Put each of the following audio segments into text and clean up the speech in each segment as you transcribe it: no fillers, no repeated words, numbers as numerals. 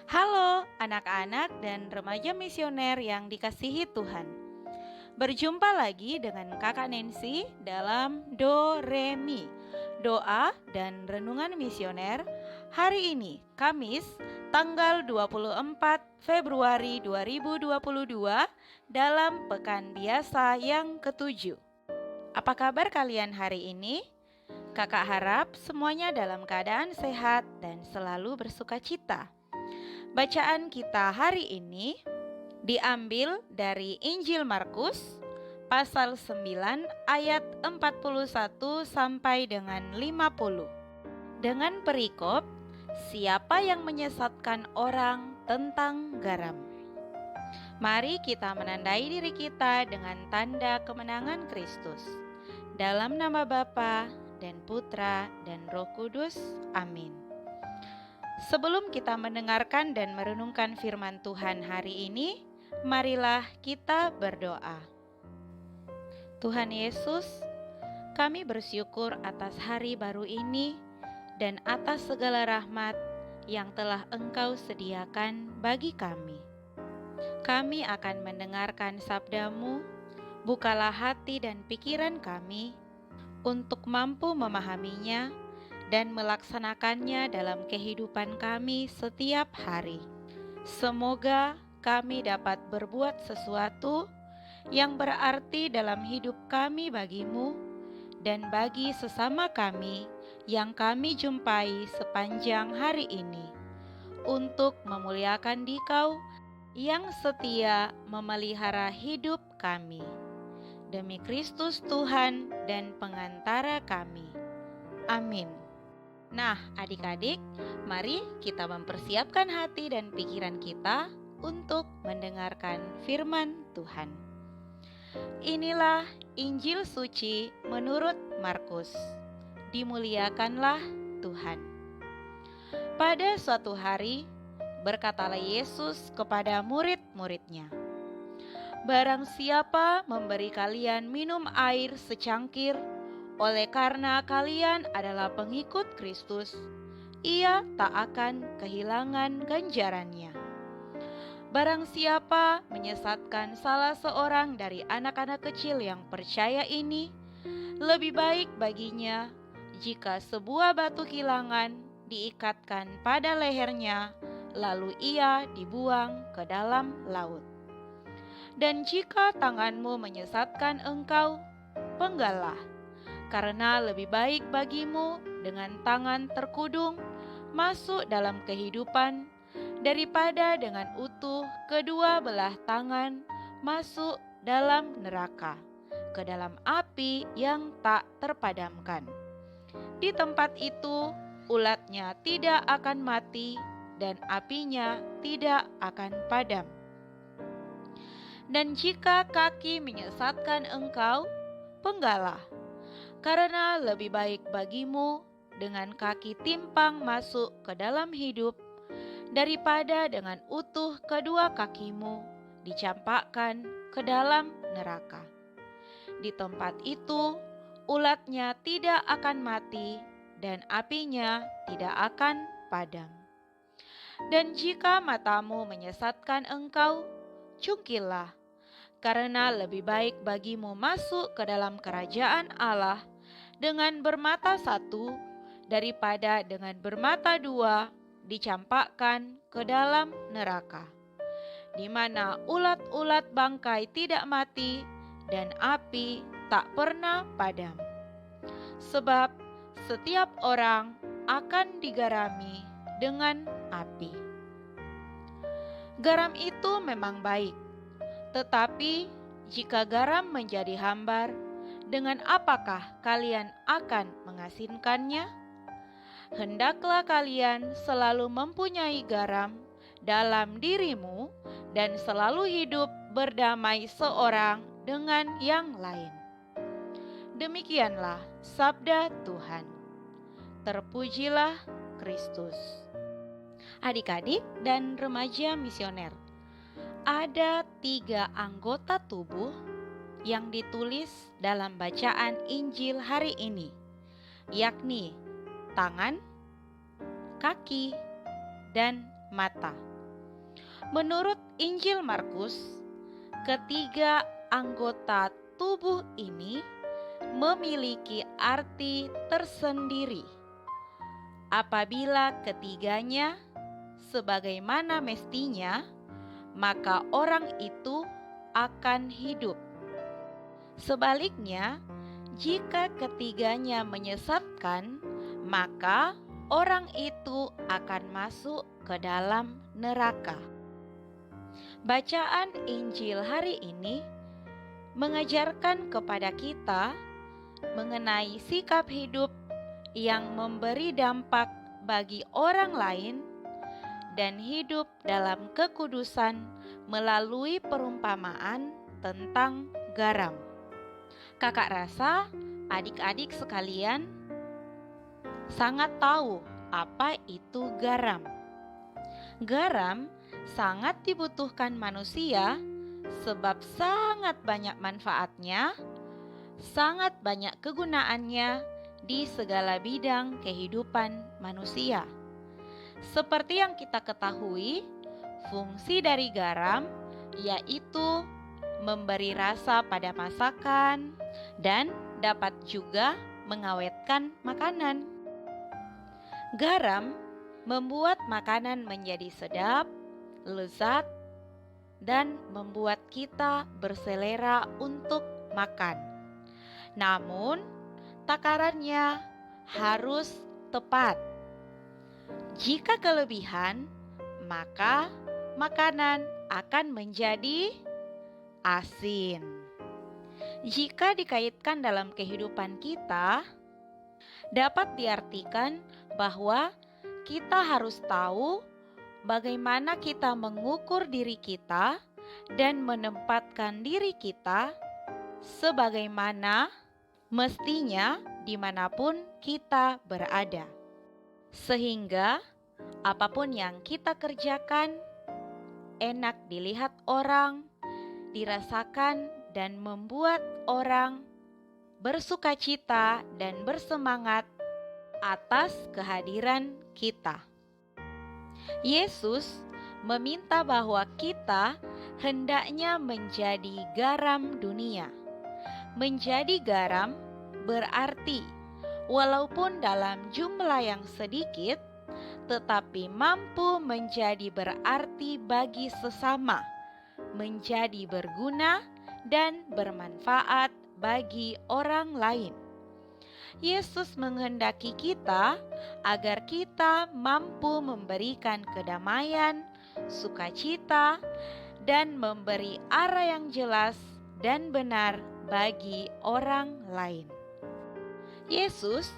Halo anak-anak dan remaja misioner yang dikasihi Tuhan. Berjumpa lagi dengan Kakak Nancy dalam Do Re Mi, doa dan renungan misioner. Hari ini Kamis tanggal 24 Februari 2022 dalam pekan biasa yang ketujuh. Apa kabar kalian hari ini? Kakak harap semuanya dalam keadaan sehat dan selalu bersuka cita. Bacaan kita hari ini diambil dari Injil Markus pasal 9 ayat 41 sampai dengan 50. Dengan perikop, siapa yang menyesatkan orang tentang garam? Mari kita menandai diri kita dengan tanda kemenangan Kristus. Dalam nama Bapa dan Putra dan Roh Kudus. Amin. Sebelum kita mendengarkan dan merenungkan firman Tuhan hari ini, marilah kita berdoa. Tuhan Yesus, kami bersyukur atas hari baru ini dan atas segala rahmat yang telah Engkau sediakan bagi kami. Kami akan mendengarkan sabda-Mu, bukalah hati dan pikiran kami untuk mampu memahaminya dan melaksanakannya dalam kehidupan kami setiap hari. Semoga kami dapat berbuat sesuatu yang berarti dalam hidup kami bagi-Mu dan bagi sesama kami yang kami jumpai sepanjang hari ini, untuk memuliakan Dikau yang setia memelihara hidup kami. Demi Kristus Tuhan dan pengantara kami. Amin. Nah, adik-adik, mari kita mempersiapkan hati dan pikiran kita untuk mendengarkan firman Tuhan. Inilah Injil suci menurut Markus. Dimuliakanlah Tuhan. Pada suatu hari, berkatalah Yesus kepada murid-muridnya, "Barang siapa memberi kalian minum air secangkir, oleh karena kalian adalah pengikut Kristus, ia tak akan kehilangan ganjarannya. Barang siapa menyesatkan salah seorang dari anak-anak kecil yang percaya ini, lebih baik baginya jika sebuah batu kilangan diikatkan pada lehernya, lalu ia dibuang ke dalam laut. Dan jika tanganmu menyesatkan engkau, penggallah. Karena lebih baik bagimu dengan tangan terkudung masuk dalam kehidupan daripada dengan utuh kedua belah tangan masuk dalam neraka, ke dalam api yang tak terpadamkan. Di tempat itu ulatnya tidak akan mati dan apinya tidak akan padam. Dan jika kaki menyesatkan engkau, penggallah. Karena lebih baik bagimu dengan kaki timpang masuk ke dalam hidup daripada dengan utuh kedua kakimu dicampakkan ke dalam neraka. Di tempat itu ulatnya tidak akan mati dan apinya tidak akan padam. Dan jika matamu menyesatkan engkau, cungkillah, karena lebih baik bagimu masuk ke dalam kerajaan Allah dengan bermata satu daripada dengan bermata dua dicampakkan ke dalam neraka, di mana ulat-ulat bangkai tidak mati dan api tak pernah padam. Sebab setiap orang akan digarami dengan api. Garam itu memang baik, tetapi jika garam menjadi hambar, dengan apakah kalian akan mengasinkannya? Hendaklah kalian selalu mempunyai garam dalam dirimu dan selalu hidup berdamai seorang dengan yang lain." Demikianlah sabda Tuhan. Terpujilah Kristus. Adik-adik dan remaja misioner, ada 3 anggota tubuh yang ditulis dalam bacaan Injil hari ini, yakni tangan, kaki, dan mata. Menurut Injil Markus, ketiga anggota tubuh ini memiliki arti tersendiri. Apabila ketiganya sebagaimana mestinya, maka orang itu akan hidup. Sebaliknya, jika ketiganya menyesatkan, maka orang itu akan masuk ke dalam neraka. Bacaan Injil hari ini mengajarkan kepada kita mengenai sikap hidup yang memberi dampak bagi orang lain dan hidup dalam kekudusan melalui perumpamaan tentang garam. Kakak rasa adik-adik sekalian sangat tahu apa itu garam. Garam sangat dibutuhkan manusia sebab sangat banyak manfaatnya, sangat banyak kegunaannya di segala bidang kehidupan manusia. Seperti yang kita ketahui, fungsi dari garam yaitu memberi rasa pada masakan dan dapat juga mengawetkan makanan. Garam membuat makanan menjadi sedap, lezat, dan membuat kita berselera untuk makan. Namun, takarannya harus tepat. Jika kelebihan, maka makanan akan menjadi asin. Jika dikaitkan dalam kehidupan kita, dapat diartikan bahwa kita harus tahu bagaimana kita mengukur diri kita dan menempatkan diri kita sebagaimana mestinya dimanapun kita berada. Sehingga apapun yang kita kerjakan enak dilihat orang, dirasakan dan membuat orang bersukacita dan bersemangat atas kehadiran kita. Yesus meminta bahwa kita hendaknya menjadi garam dunia. Menjadi garam berarti walaupun dalam jumlah yang sedikit, tetapi mampu menjadi berarti bagi sesama, menjadi berguna dan bermanfaat bagi orang lain. Yesus menghendaki kita agar kita mampu memberikan kedamaian, sukacita, dan memberi arah yang jelas dan benar bagi orang lain. Yesus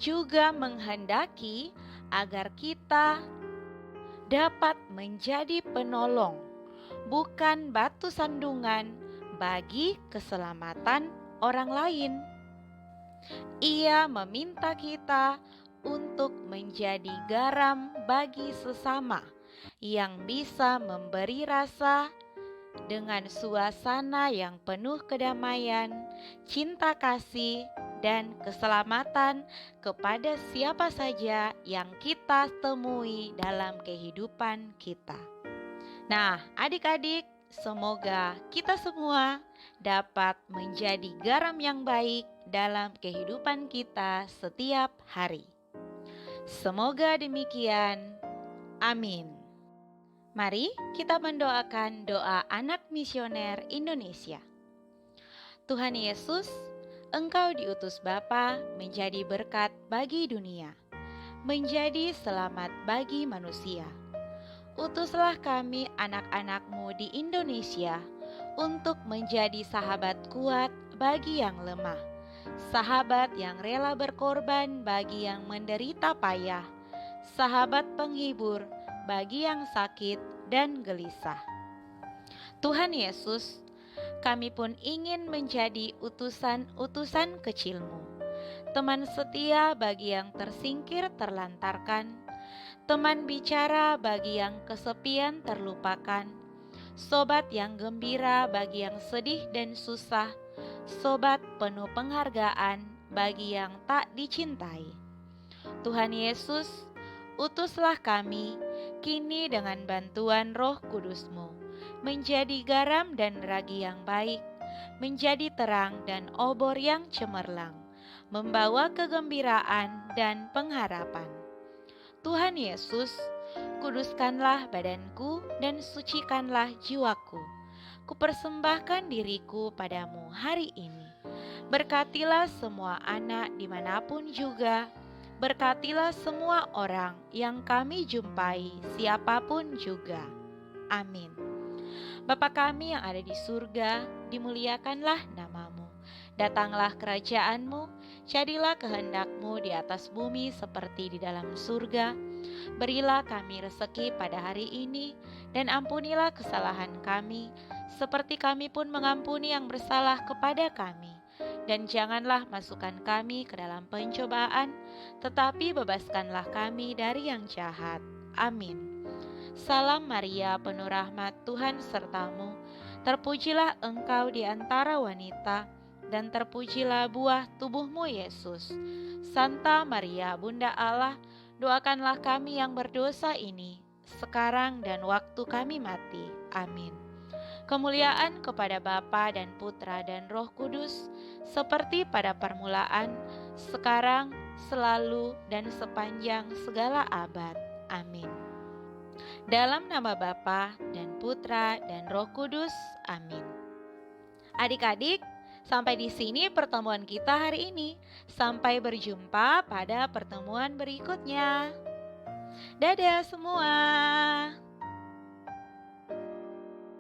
juga menghendaki agar kita dapat menjadi penolong, bukan batu sandungan bagi keselamatan orang lain. Ia meminta kita untuk menjadi garam bagi sesama yang bisa memberi rasa dengan suasana yang penuh kedamaian, cinta kasih, dan keselamatan kepada siapa saja yang kita temui dalam kehidupan kita. Nah, adik-adik, semoga kita semua dapat menjadi garam yang baik dalam kehidupan kita setiap hari. Semoga demikian. Amin. Mari kita mendoakan doa anak misioner Indonesia. Tuhan Yesus, Engkau diutus Bapa menjadi berkat bagi dunia, menjadi selamat bagi manusia. Utuslah kami anak-anak-Mu di Indonesia untuk menjadi sahabat kuat bagi yang lemah, sahabat yang rela berkorban bagi yang menderita payah, sahabat penghibur bagi yang sakit dan gelisah. Tuhan Yesus, kami pun ingin menjadi utusan-utusan kecil-Mu, teman setia bagi yang tersingkir terlantarkan, teman bicara bagi yang kesepian terlupakan, sobat yang gembira bagi yang sedih dan susah, sobat penuh penghargaan bagi yang tak dicintai. Tuhan Yesus, utuslah kami kini dengan bantuan Roh Kudus-Mu, menjadi garam dan ragi yang baik, menjadi terang dan obor yang cemerlang, membawa kegembiraan dan pengharapan. Tuhan Yesus, kuduskanlah badanku dan sucikanlah jiwaku. Kupersembahkan diriku padamu hari ini. Berkatilah semua anak dimanapun juga. Berkatilah semua orang yang kami jumpai, siapapun juga. Amin. Bapa kami yang ada di surga, dimuliakanlah namamu. Datanglah kerajaan-Mu, jadilah kehendak-Mu di atas bumi seperti di dalam surga. Berilah kami rezeki pada hari ini, dan ampunilah kesalahan kami, seperti kami pun mengampuni yang bersalah kepada kami. Dan janganlah masukkan kami ke dalam pencobaan, tetapi bebaskanlah kami dari yang jahat. Amin. Salam Maria, penuh rahmat, Tuhan sertamu. Terpujilah engkau di antara wanita, dan terpujilah buah tubuhmu Yesus. Santa Maria, Bunda Allah, doakanlah kami yang berdosa ini, sekarang dan waktu kami mati. Amin. Kemuliaan kepada Bapa dan Putra dan Roh Kudus, seperti pada permulaan, sekarang, selalu, dan sepanjang segala abad. Amin. Dalam nama Bapa dan Putra dan Roh Kudus. Amin. Adik-adik, sampai di sini pertemuan kita hari ini. Sampai berjumpa pada pertemuan berikutnya. Dadah semua.